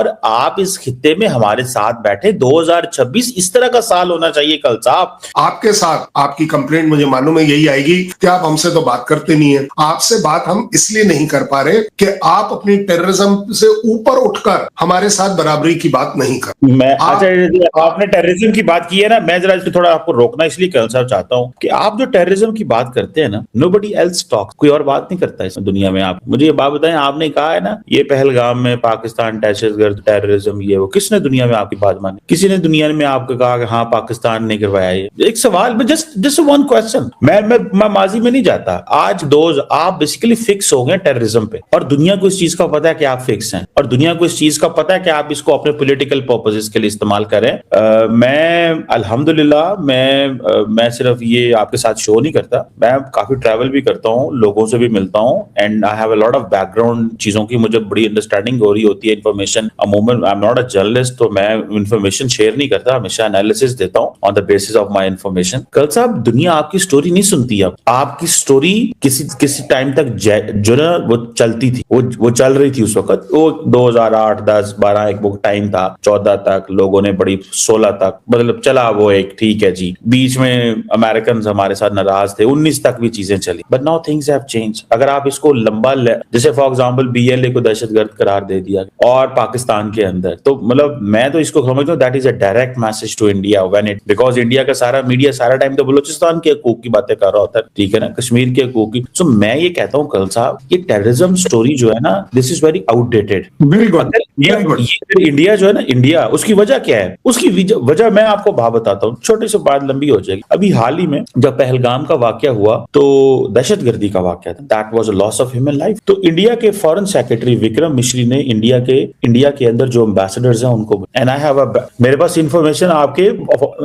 और आप इस खित्ते में हमारे साथ बैठे। 2026 इस तरह का साल होना चाहिए कल साहब। आपके साथ आपकी कंप्लेंट मुझे मालूम है यही आएगी कि आप हमसे तो बात करते नहीं है। आपसे बात हम इसलिए नहीं कर पा रहे कि आप अपनी टेररिज्म से ऊपर उठकर हमारे साथ बराबरी की बात नहीं कर। अच्छा, आपने टेररिज्म की बात की है ना, मैं जरा इसको थोड़ा आपको रोकना इसलिए कर्नल साहब चाहता हूं कि आप जो टेररिज्म की बात करते हैं ना, नोबडी एल्स टॉक, कोई और बात नहीं करता इस दुनिया में। आप मुझे ये बात बताएं, आपने कहा है ना ये पहलगाम में पाकिस्तान दहशतगर्द टेररिज्म ये वो, किसने दुनिया में आपकी बात मानी? किसी ने दुनिया में आपको कहा कि हाँ पाकिस्तान ने करवाया? ये एक सवाल में जस्ट वन क्वेश्चन। मैं माजी में नहीं जाता। आज आप बेसिकली फिक्स हो गए टेररिज्म पे, और दुनिया को इस चीज का पता है कि आप फिक्स हैं, और दुनिया को इस चीज का पता है कि आप इसको अपने पॉलिटिकल पर्पसेस के लिए इस्तेमाल करें। मैं अल्हम्दुलिल्लाह मैं सिर्फ ये आपके साथ शो नहीं करता, मैं काफी ट्रैवल भी करता हूँ, लोगों से भी मिलता हूँ, and I have a lot of background चीजों की मुझे बड़ी अंडरस्टैंडिंग हो रही होती है। इन्फॉर्मेशन अमूमन I am not a journalist, तो मैं इन्फॉर्मेशन शेयर नहीं करता, हमेशा एनालिसिस देता हूँ on the basis of my information. कल साहब दुनिया आपकी स्टोरी नहीं सुनती। अब आपकी स्टोरी किसी टाइम तक जो ना वो चलती थी, वो चल रही थी उस वक्त। वो 2008 10 12 एक वो टाइम था, 14 तक लोगों ने बड़ी, 16 तक मतलब चला वो एक, ठीक है जी। बीच में अमेरिकन हमारे साथ नाराज थे, 19 तक भी चीजें चली, but now things have change. अगर आप इसको लंबा जैसे फॉर एग्जांपल बीएलए को दहशतगर्द करार दे दिया और पाकिस्तान के अंदर, तो मतलब मैं तो इसको समझता हूँ that is a direct message to India when it, because India का सारा मीडिया सारा टाइम तो बलूचिस्तान के हकूक की बातें कर रहा होता है, ठीक है ना, कश्मीर के हकूक की। सो मैं ये कहता हूँ कल साहब, ये टेररिज्म स्टोरी जो है ना, this is very outdated. India जो है ना, इंडिया, उसकी वजह क्या है? उसकी वजह मैं आपको बात बताता हूँ, छोटी सी बात लंबी हो जाएगी। अभी हाल ही में जब पहलगाम का वाकया हुआ, तो दहशतगर्दी का वाकया था, that was a loss of human life. तो इंडिया के फॉरेन सेक्रेटरी विक्रम मिश्री ने इंडिया के अंदर जो एम्बेसडर्स हैं उनको, एंड आई हैव मेरे पास इंफॉर्मेशन आपके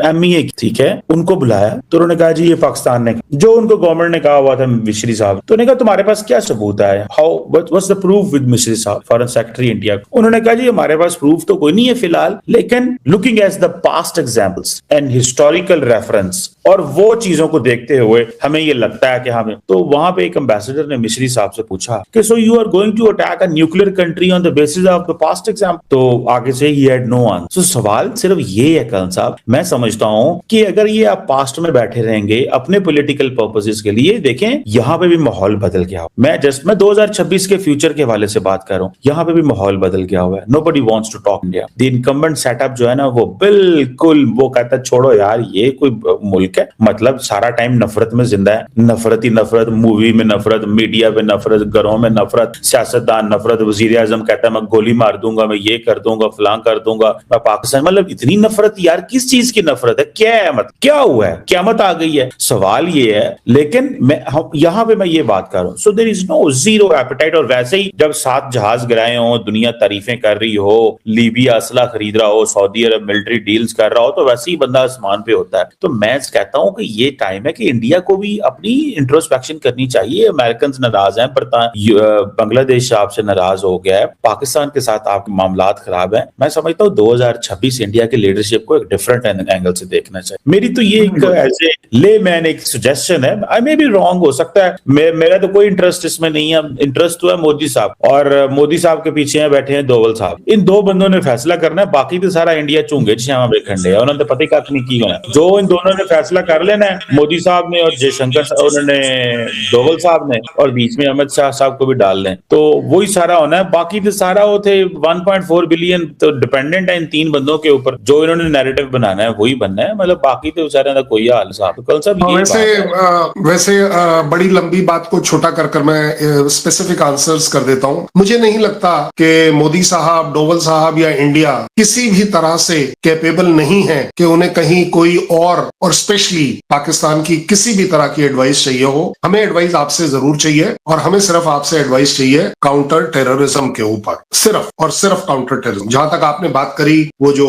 एमईए की, ठीक है, उनको बुलाया, तो उन्होंने कहा जी ये पाकिस्तान ने, जो उनको गवर्नमेंट ने कहा हुआ था मिश्री साहब, तो उन्होंने कहा तुम्हारे पास क्या सबूत है? How what's the proof with मिश्री साहब, फॉरेन सेक्रेटरी इंडिया? उन्होंने कहा जी हमारे पास प्रूफ तो कोई नहीं है फिलहाल, लेकिन looking at the past examples and historical reference, और वो चीजों को देखते हुए हमें ये लगता है कि हमें। तो वहां पे एक एम्बेसडर ने मिश्री साहब से पूछा कि so you are going to attack a nuclear country on the basis of the past example? तो आगे से ही हैड नो आंसर। सो सवाल सिर्फ ये है कर्नल साहब, मैं समझता हूं कि अगर ये आप पास्ट में बैठे रहेंगे अपने पॉलिटिकल पर्पसेस के लिए, देखें यहां पे भी माहौल बदल गया हो। मैं 2026 के फ्यूचर के हवाले से बात कर रहा हूं, यहां पे भी माहौल बदल गया हुआ है। Nobody wants to talk India. The incumbent setup जो है ना, वो बिल्कुल वो कहता है छोड़ो यार, ये कोई मुल्क है? मतलब सारा टाइम नफरत में जिंदा है, नफरत ही नफरत, मूवी में नफरत, मीडिया में नफरत, घरों में नफरत, सियासतदान नफरत, वजीर आजम कहता है मैं गोली मार दूंगा, मैं ये कर दूंगा, फलां कर दूंगा, मैं पाकिस्तान, मतलब इतनी नफरत यार, किस चीज की नफरत है? क्या है? मतलब क्या हुआ है? क़यामत आ गई है? सवाल ये है। लेकिन मैं यहां पे मैं ये बात कर रहा हूं, so there is no zero appetite. और वैसे ही जब 7 जहाज गिराए हो, दुनिया तारीफें कर रही हो, लीबिया असला खरीद रहा हो, सऊदी अरब मिलिट्री डील्स कर रहा हो, तो वैसे ही बंदा आसमान पे होता है। तो मैं कहता हूं कि ये टाइम है कि इंडिया को भी अपनी इंट्रोस्पेक्शन करनी चाहिए। अमेरिकन नाराज हैं, बांग्लादेश आपसे नाराज हो गया है, पाकिस्तान के साथ आपके मामलात खराब है। मैं समझता हूँ 2026 इंडिया की लीडरशिप को एक डिफरेंट एंगल से देखना चाहिए। मेरी तो ये एज ए लेमैन एक सजेशन है, आई मे बी रॉन्ग, हो सकता है, मेरा तो कोई इंटरेस्ट इसमें नहीं है। इंटरेस्ट तो है मोदी साहब, और मोदी साहब के पीछे बैठे हैं दोवल साहब। इन दो बंदों ने फैसला करना है, बाकी तो सारा इंडिया चूंगे श्यामा बेखंडे है, उन्होंने पता ही कख नहीं की होना। जो इन दोनों ने फैसला कर लेना है, मोदी साहब ने और जयशंकर उन्होंने, दोवल साहब ने, और बीच में अमित शाह साहब को भी डाल लें, तो वही सारा होना है। बाकी तो सारा वो थे 1.4 बिलियन तो डिपेंडेंट है इन 3 बंदों के ऊपर, जो इन्होंने नैरेटिव बनाना है वही बनना है। मतलब बाकी तो सारे का कोई हाल साहब। कल साहब वैसे बड़ी लंबी बात को छोटा कर मैं स्पेसिफिक आंसर्स कर देता हूं। मुझे नहीं लगता कि मोदी साहब, डोवल साहब या इंडिया किसी भी तरह से कैपेबल नहीं है कि उन्हें कहीं कोई और स्पेशली पाकिस्तान की किसी भी तरह की एडवाइस चाहिए हो। हमें एडवाइस आपसे जरूर चाहिए, और हमें सिर्फ आपसे एडवाइस चाहिए काउंटर टेररिज्म के ऊपर, सिर्फ और सिर्फ काउंटर टेररिज्म। जहां तक आपने बात करी वो जो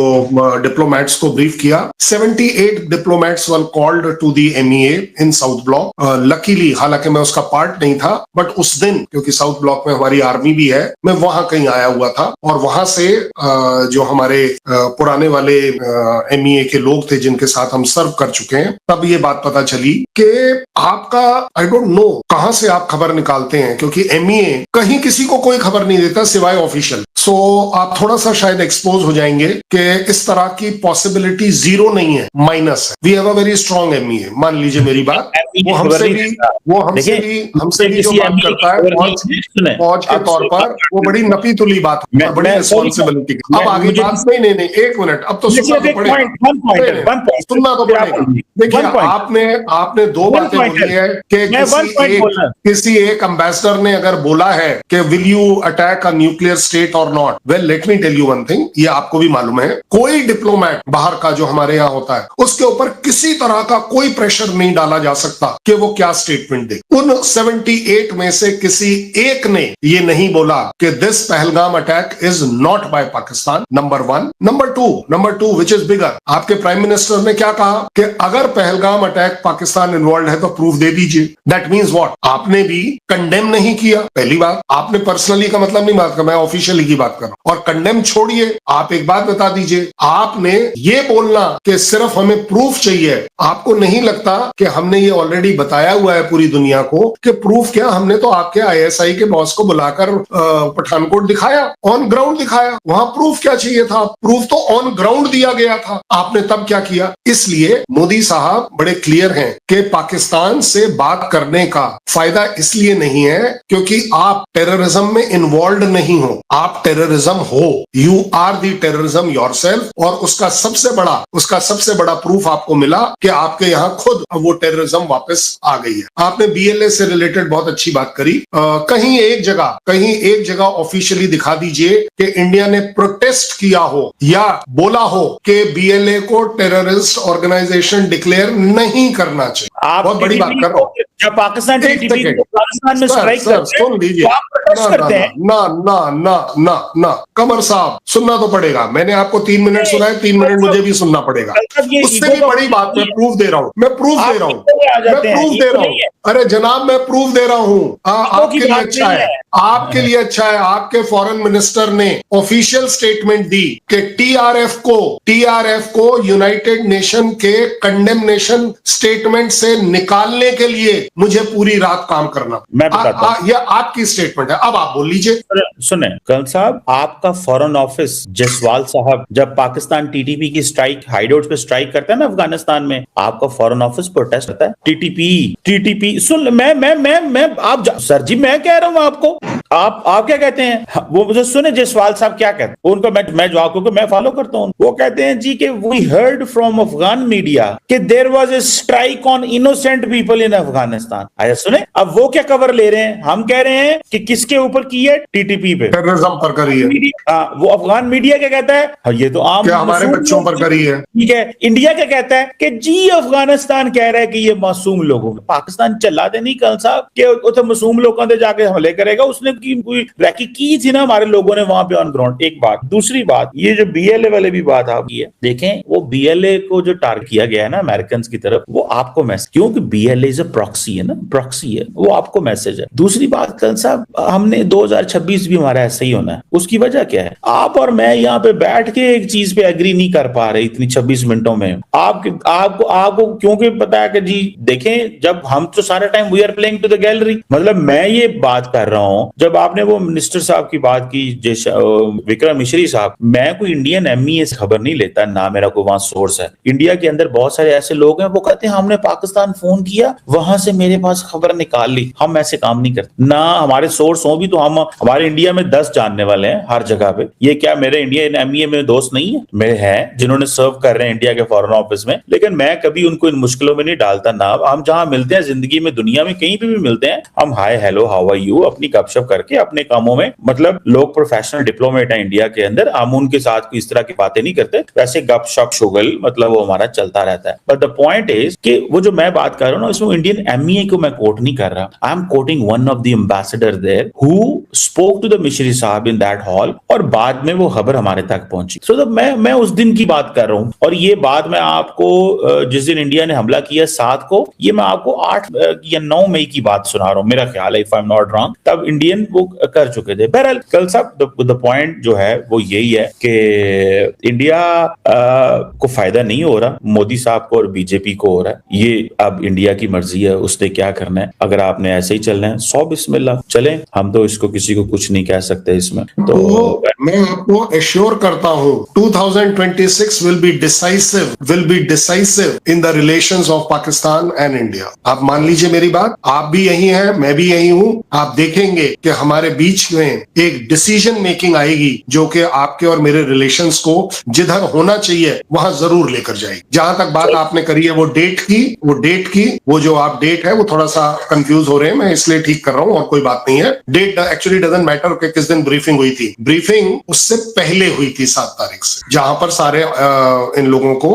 डिप्लोमेट्स को ब्रीफ किया, 78 diplomats were called to the MEA in South Block. Luckily, हालांकि मैं उसका पार्ट नहीं था, बट उस दिन क्योंकि साउथ ब्लॉक में हमारी आर्मी भी है, मैं वहां कहीं आया हुआ था, और वहां से जो हमारे पुराने वाले एमईए के लोग थे जिनके साथ हम सर्व कर चुके हैं, तब ये बात पता चली कि आपका, आई डोंट नो कहां से आप खबर निकालते हैं, क्योंकि एमईए कहीं किसी को कोई खबर नहीं देता सिवाय ऑफिशियल। सो आप थोड़ा सा शायद एक्सपोज हो जाएंगे कि इस तरह की पॉसिबिलिटी जीरो नहीं है, माइनस है। We have a very strong MEA, मान लीजिए मेरी बात। वो हमसे भी जो बात करता है फौज के तौर पर, वो बड़ी नपी तुली बात है, बड़ी रिस्पॉन्सिबिलिटी। अब आगे बात नहीं, एक मिनट, अब तो सुनना तो पड़ेगा, सुनना तो पड़ेगा। देखिए, आपने दो बातें बोली है कि किसी एक एम्बेसडर ने अगर बोला है कि will you attack a nuclear state और not, well let me tell you one thing, ये आपको भी मालूम है, कोई डिप्लोमेट बाहर का जो हमारे यहाँ होता है उसके ऊपर किसी तरह का कोई प्रेशर नहीं डाला जा सकता कि वो क्या स्टेटमेंट दे। उन 78 में से किसी एक ने ये नहीं बोला कि this Pahalgam attack is not by Pakistan, number one. Number two which is bigger, आपके प्राइम मिनिस्टर ने क्या कहा कि अगर पहलगाम अटैक पाकिस्तान इन्वॉल्व है तो प्रूफ दे दीजिए। दैट मीन्स व्हाट, आपने भी कंडेम नहीं किया। पहली बात, आपने पर्सनली का मतलब नहीं बात कर, मैं ऑफिशियली की बात कर रहा हूं। और कंडेम छोड़िए, आप एक बात बता दीजिए, आपने ये बोलना कि सिर्फ हमें प्रूफ चाहिए, आपको नहीं लगता कि हमने ये ऑलरेडी बताया हुआ है पूरी दुनिया को कि प्रूफ क्या, हमने तो आपके आईएसआई के बॉस को बुलाकर पठानकोट दिखाया, ऑन ग्राउंड दिखाया, वहां प्रूफ क्या चाहिए था, प्रूफ तो ऑन ग्राउंड दिया गया था। आपने तब क्या किया? इसलिए मोदी साहब बड़े क्लियर हैं कि पाकिस्तान से बात करने का फायदा इसलिए नहीं है क्योंकि आप टेररिज्म में इन्वॉल्व नहीं हो, आप टेररिज्म हो, you are the terrorism yourself. और उसका सबसे बड़ा प्रूफ आपको मिला कि आपके यहाँ खुद वो टेररिज्म वापस आ गई है। आपने बीएलए से रिलेटेड बहुत अच्छी बात करी। कहीं एक जगह ऑफिशियली दिखा दीजिए कि इंडिया ने प्रोटेस्ट किया हो या बोला हो कि बीएलए को टेररिस्ट ऑर्गेनाइजेशन डिक्लेयर नहीं करना चाहिए। आप बहुत बड़ी बात कर रहा हूं। जब पाकिस्तान में स्ट्राइक सुन लीजिए, ना कमर साहब, सुनना तो पड़ेगा। मैंने आपको 3 मिनट सुना है, 3 मिनट मुझे भी सुनना पड़ेगा। उससे भी बड़ी बात, मैं प्रूफ दे रहा हूं। अरे जनाब, मैं प्रूफ दे रहा हूं। आपके लिए अच्छा है, आपके फॉरेन मिनिस्टर ने ऑफिशियल स्टेटमेंट दी कि टीआरएफ को यूनाइटेड नेशन के कंडेमनेशन स्टेटमेंट से निकालने के लिए मुझे पूरी रात काम करना। मैं बताता हूं, यह आपकी स्टेटमेंट है, अब आप बोल लीजिए। सुने कर्नल साहब, आपका फॉरेन ऑफिस जसवाल साहब जब पाकिस्तान टीटीपी की स्ट्राइक हाइडआउट पे स्ट्राइक करता है ना अफगानिस्तान में, आपका फॉरेन ऑफिस प्रोटेस्ट करता है। टीटीपी सुन, मैं आप सर जी, मैं कह रहा हूं आपको, आप क्या कहते हैं, वो मुझे सुने जसवाल साहब क्या कहते हैं, उनका मैं जवाब, क्योंकि मैं फॉलो करता हूं। वो कहते हैं जी कि we heard from Afghan media कि there was a strike on innocent people in Afghanistan. आया सुने, अब वो क्या कवर ले रहे हैं, हम कह रहे हैं कि किसके ऊपर की है, टीटीपी पे, टेररिज्म पर करी है। वो अफगान मीडिया क्या कहता है, ये तो आम हमारे बच्चों पर करी है। ठीक है, इंडिया क्या कहता है कि जी अफगानिस्तान कह रहा है कि ये मासूम लोगों, पाकिस्तान चला दे नहीं कर्नल साहब कि उसे मासूम लोगों से जाके हमले करेगा। उसने कोई रैकी की थी ना हमारे लोगों ने वहां पे ऑन ग्राउंड। एक बात, दूसरी बात, ये जो बीएलए वाले भी बात आपकी है, देखें वो बीएलए को जो टारगेट किया गया है ना अमेरिकन की तरफ, वो आपको मैसेज, क्योंकि बीएलए इज अ प्रॉक्सी है ना, प्रॉक्सी है, वो आपको मैसेज है। दूसरी बात कर्नल साहब, हमने 2026 भी हमारा ऐसा ही होना है। उसकी वजह क्या है, आप और मैं यहाँ पे बैठ के एक चीज पे एग्री नहीं कर पा रहे इतनी 26 मिनटों में। आपको क्योंकि पता है कि जी देखें, जब हम तो सारा time we are playing to the gallery, मतलब मैं ये बात कर रहा हूं, जब आपने वो मिनिस्टर साहब की बात की विक्रम मिश्री साहब, मैं कोई इंडियन एमईए से खबर नहीं लेता, ना मेरा कोई वहां सोर्स है। इंडिया के अंदर बहुत सारे ऐसे लोग हैं, वो कहते हैं हमने पाकिस्तान फोन किया, वहां से मेरे पास खबर निकाल ली। हम ऐसे काम नहीं करते, ना हमारे सोर्स हो भी तो हम, हमारे इंडिया में 10 जानने वाले हैं हर जगह पे। ये क्या मेरे इंडियन एमईए में दोस्त नहीं है, मेरे हैं जिन्होंने सर्व कर रहे हैं इंडिया के फॉरेन ऑफिस में, लेकिन मैं कभी उनको इन मुश्किलों में नहीं डालता ना। हम जहां मिलते हैं जिंदगी में, दुनिया में कहीं पे भी मिलते हैं, हम hi hello how are you अपनी गपशप करके अपने कामों में, मतलब लोग प्रोफेशनल डिप्लोमेट है इंडिया के अंदर, हम उनके साथ कोई इस तरह की बातें नहीं करते, वैसे गपशप शुगल मतलब वो हमारा चलता रहता है। बट द पॉइंट इज कि वो जो मैं बात कर रहा हूं ना, इसमें इंडियन एमईए को मैं कोट नहीं कर रहा, I am quoting one of the ambassador there who spoke to the Misri साहब इन दैट हॉल, और बाद में वो खबर हमारे तक पहुंची। सो मैं उस दिन की बात कर रहा हूं, और ये बात मैं आपको जिस दिन इंडिया ने हमला किया 7 को, ये मैं आपको 8 या 9 मई की बात सुना रहा हूं, मेरा ख्याल है, if I am not wrong. तब इंडियन वो कर चुके थे। बहरहाल कल साहब द पॉइंट जो है वो यही है कि इंडिया को फायदा नहीं हो रहा, मोदी साहब को और बीजेपी को हो रहा है। ये अब इंडिया की मर्जी है, उसने क्या करना है। अगर आपने ऐसे ही चलना है 100 बिस्मिल्लाह चलें, हम तो इसको किसी को कुछ नहीं कह सकते इसमें। तो मैं आपको एश्योर करता हूं 2026 will be decisive in the relations of Pakistan and India. आप मान लीजिए मेरी बात, आप भी यही हैं, मैं भी यही हूं। आप देखेंगे कि हमारे बीच में एक डिसीजन मेकिंग आएगी जो कि आपके और मेरे रिलेशंस को जिधर होना चाहिए वहां जरूर लेकर जाएगी। जहां तक बात आपने करी है वो डेट की, वो जो आप डेट है वो थोड़ा सा कंफ्यूज हो रहे हैं, मैं इसलिए ठीक कर रहा हूं और कोई बात नहीं है। डेट एक्चुअली डजंट मैटर कि किस दिन ब्रीफिंग हुई थी। ब्रीफिंग उससे पहले हुई थी 7 तारीख से, जहां पर सारे इन लोगों को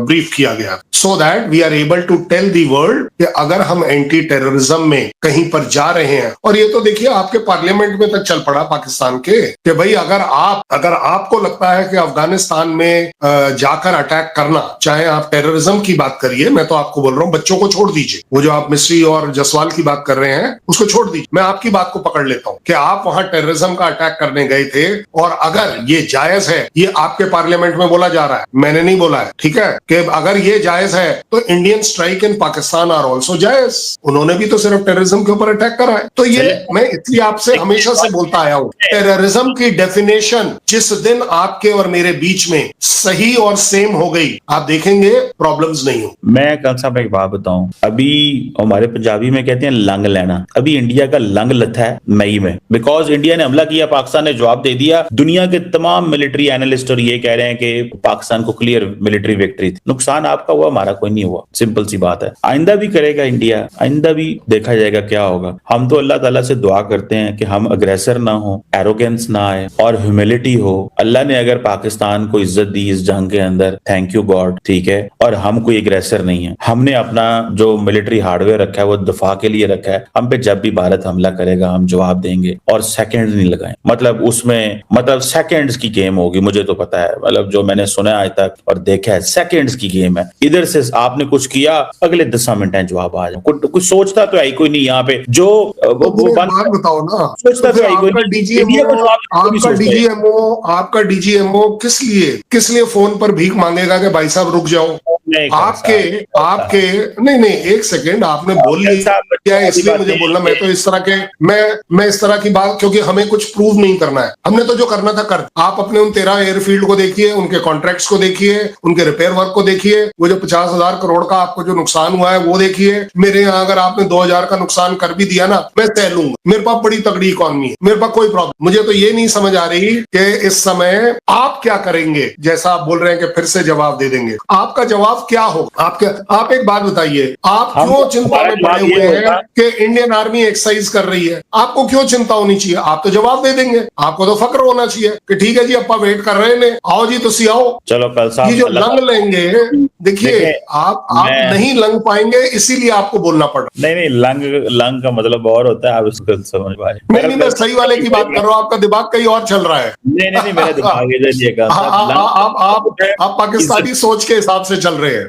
ब्रीफ किया गया, so that we are able to tell the world कि अगर हम एंटी टेररिज्म में कहीं पर जा रहे हैं। और ये तो देखिए आपके पार्लियामेंट में तक चल पड़ा पाकिस्तान के कि भाई अगर आपको लगता है कि अफगानिस्तान में जाकर अटैक करना, चाहे आप टेररिज्म की बात करिए, मैं तो आपको बोल रहा हूं बच्चों को छोड़ दीजिए, वो जो आप मिस्री और जसवाल की बात कर रहे हैं उसको छोड़ दीजिए, मैं आपकी बात को पकड़ लेता हूं कि आप वहां टेररिज्म का अटैक करने गए थे और अगर ये जायज है, ये आपके पार्लियामेंट में बोला जा रहा है, मैंने नहीं बोला है, ठीक है, कि अगर ये जायज है तो Indian strike in Pakistan are also जायज। उन्होंने भी तो सिर्फ टेररिज्म के ऊपर अटैक करा है। तो ये मैं इसलिए आपसे हमेशा से बोलता आया हूं, टेररिज्म की डेफिनेशन जिस दिन आपके और मेरे बीच में सही और सेम हो गई, आप देखेंगे प्रॉब्लम्स नहीं हो। मैं कल साहब एक बात बताऊं, अभी हमारे पंजाबी में कहते हैं लंग लेना, अभी इंडिया का लंग लथा है मई में, बिकॉज इंडिया ने हमला किया, पाकिस्तान ने जवाब दे दिया। दुनिया के तमाम मिलिट्री एनालिस्ट और ये कह रहे हैं कि पाकिस्तान को क्लियर मिलिट्री विक्ट्री थी। नुकसान आपका हुआ, हमारा कोई नहीं हुआ, सिंपल सी बात है। आइंदा भी करेगा इंडिया, आइंदा भी देखा जाएगा क्या होगा। हम तो अल्लाह ताला से दुआ करते हैं कि हम अग्रेसर ना हो, एरोगेंस ना आए और ह्यूमिलिटी हो। अल्लाह ने अगर पाकिस्तान को इज्जत दी इस जंग के अंदर, थैंक यू गॉड, ठीक है, और हम कोई एग्रेसर नहीं है। हमने अपना जो मिलिट्री हार्डवेयर रखा है वो दफा के लिए रखा है। हम पे जब भी भारत हमला करेगा हम जवाब देंगे और सेकंड नहीं लगाए, मतलब उसमें मतलब सेकंड्स की गेम होगी, मुझे तो पता है, मतलब जो मैंने सुना आज तक और देखा है सेकंड्स की गेम है। इधर से आपने कुछ किया, अगले 10 मिनट में जवाब आ जाए। कुछ सोचता तो है कोई नहीं यहाँ पे, जो वो बात बताओ ना, सोचता तो है कोई आपका डीजीएमओ किस लिए फोन पर भीख मांगेगा कि भाई साहब रुक जाओ? आपके नहीं एक सेकेंड, आपने बोल लिया इसलिए मुझे बोलना, मैं तो इस तरह के मैं इस तरह की बात, क्योंकि हमें कुछ प्रूव नहीं करना है, हमने तो जो करना था कर। आप अपने उन 13 एयरफील्ड को देखिए, उनके कॉन्ट्रैक्ट्स को देखिए, उनके रिपेयर वर्क को देखिए, वो जो 50,000 करोड़ का आपको जो नुकसान हुआ है वो देखिए। मेरे यहाँ अगर आपने 2,000 का नुकसान कर भी दिया ना, मैं तय लूंगा, मेरे पास बड़ी तगड़ी इकॉनमी है, मेरे पास कोई प्रॉब्लम। मुझे तो ये नहीं समझ आ रही कि इस समय आप क्या करेंगे, जैसा आप बोल रहे हैं कि फिर से जवाब दे देंगे, आपका जवाब क्या हो? आप एक बात बताइए, आप क्यों चिंता में पड़े हुए हैं कि इंडियन आर्मी एक्सरसाइज कर रही है? आपको क्यों चिंता होनी चाहिए? आप तो जवाब दे देंगे, आपको तो फक्र होना चाहिए कि ठीक है जी अपा वेट कर रहे हैं, आओ जी तुसी आओ। चलो कल साहब ये जो लंग लेंगे, देखिए आप नहीं लंग पाएंगे, इसीलिए आपको बोलना पड़ रहा। नहीं लंग का मतलब और होता है, आप इसको समझ पाए। नहीं मैं सही वाले की बात कर रहा हूँ, आपका दिमाग कहीं और चल रहा है। नहीं मेरा दिमाग इधर ये आप पाकिस्तानी सोच के हिसाब से चल रहे हैं।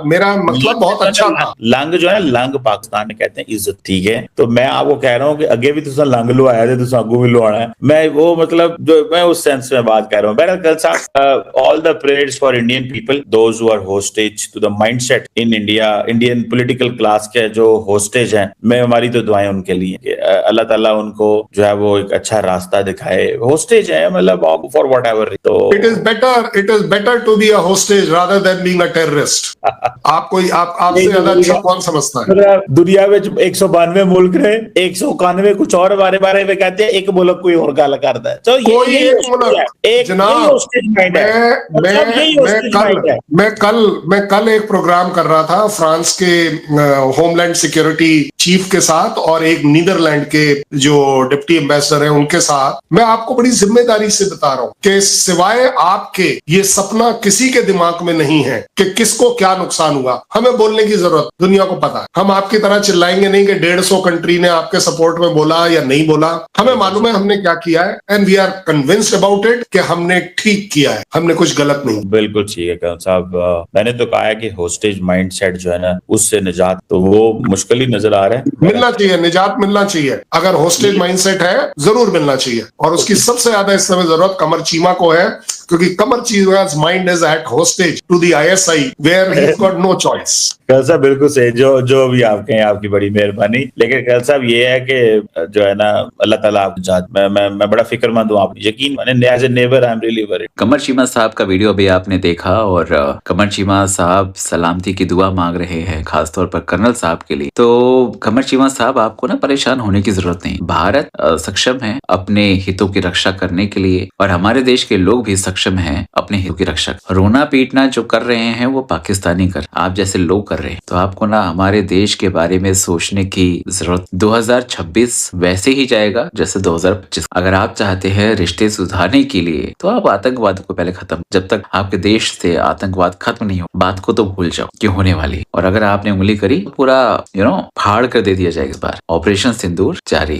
मेरा मतलब बहुत अच्छा था। लंग जो है, लंग पाकिस्तान में कहते हैं इज्जत, ठीक है। तो मैं आपको कह रहा हूँ कि अगे भी तुसा लंग लो आया थे, तुसा अगू भी लो आना है। मैं वो मतलब जो मैं उस सेंस में बात कर रहा हूँ। बहरहाल कल साहब, all the prayers for Indian people, those who are hostage to the mindset in India, Indian political class के जो होस्टेज हैं, मैं हमारी तो दुआएं उनके लिए, अल्लाह ताला उनको जो है वो एक अच्छा रास्ता दिखाए। होस्टेज है मतलब फॉर व्हाटएवर, तो it is better to be a hostage rather than being a terrorist. आपसे ज्यादा अच्छा कौन समझता है? दुनिया में 192 मुल्क रहे, 191 कुछ और बारे में कहते हैं, एक मुल्क कोई और गाल करता है। तो कोई एक मुल्क जनाब, मैं कल एक प्रोग्राम कर रहा था फ्रांस के होमलैंड सिक्योरिटी चीफ के साथ और एक नीदरलैंड के जो डिप्टी एम्बेसडर है उनके साथ। मैं आपको बड़ी जिम्मेदारी से बता रहा हूं कि सिवाय आपके ये सपना किसी के दिमाग दिमाग में नहीं है कि किसको क्या नुकसान हुआ। हमें बोलने की जरूरत, दुनिया को पता है। हम आपकी तरह चिल्लाएंगे नहीं कि 150 कंट्री ने आपके सपोर्ट में बोला या नहीं बोला। हमें मालूम है हमने क्या किया है, and we are convinced about it कि हमने ठीक किया है, हमने कुछ गलत नहीं। बिल्कुल ठीक है कर्नल साहब। मैंने तो कहा है कि होस्टेज माइंडसेट जो है ना, उससे निजात तो वो मुश्किल ही नजर आ रहा है। मिलना चाहिए, निजात मिलना चाहिए। अगर होस्टेज माइंडसेट है जरूर मिलना चाहिए, और उसकी सबसे ज्यादा इस समय जरूरत कमर चीमा को है, क्योंकि कमर चीमा's mind is at hostage to the ISI where he's got no choice। Colonel साहब बिल्कुल सही, जो भी आप कहें आपकी बड़ी मेहरबानी। लेकिन कर्नल साहब ये है कि जो है ना, अल्लाह ताला आप जात, मैं बड़ा फिक्रमंद हूँ, आप यकीन माने, as a neighbour I am really worried. Qamar Cheema sahab का वीडियो अभी आपने देखा, और कमर चीमा साहब सलामती की दुआ मांग रहे हैं खासतौर पर कर्नल साहब के लिए। तो कमर चीमा साहब, आपको ना परेशान होने की जरूरत नहीं। भारत सक्षम है अपने हितों की रक्षा करने के लिए, और हमारे देश के लोग भी सक्षम हैं अपने हितों की रक्षा। रोना पीटना जो कर रहे हैं वो पाकिस्तानी कर, आप जैसे लोग कर रहे हैं। तो आपको ना हमारे देश के बारे में सोचने की जरूरत। 2026 वैसे ही जाएगा जैसे 2025। अगर आप चाहते हैं रिश्ते सुधारने के लिए, तो आप आतंकवाद को पहले खत्म, जब तक आपके देश से आतंकवाद खत्म नहीं हो, बात को तो भूल जाओ कि होने वाली। और अगर आपने उंगली करी, पूरा फाड़ कर दे दिया जाएगा इस बार। ऑपरेशन सिंदूर जारी।